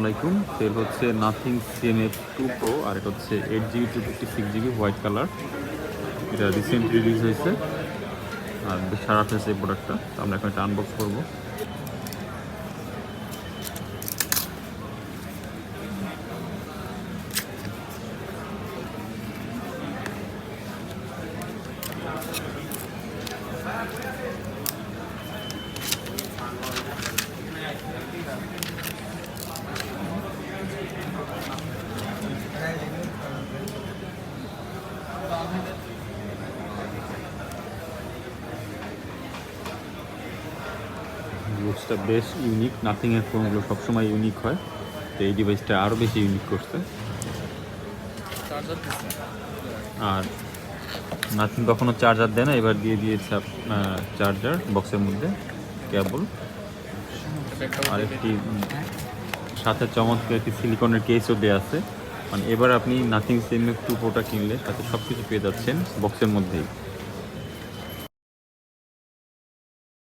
আলাইকুম। সেল হচ্ছে nothing CMF 2 pro, আর এটা হচ্ছে 8GB 256GB হোয়াইট কালার। এটা রিসেন্টলি রিলিজ হয়েছে আর বেশ খারাপ হয়েছে এই প্রোডাক্টটা। তো আমরা এখন এটা আনবক্স করবো। লুকসটা বেশ ইউনিক। নাথিংয়ের ফোনগুলো সবসময় ইউনিক হয়, তো এই ডিভাইসটা আরও বেশি ইউনিক করছে। আর নাথিং কখনো চার্জার দেয় না, এবার দিয়ে দিয়েছে চার্জার বক্সের মধ্যে, কেবল আর একটি সাথে চমৎকার একটি সিলিকনের কেসও দেওয়া আছে। মানে এবার আপনি নাথিং সিএমএফ 2 প্রোটা কিনলে সাথে সব কিছু পেয়ে যাচ্ছেন বক্সের মধ্যেই।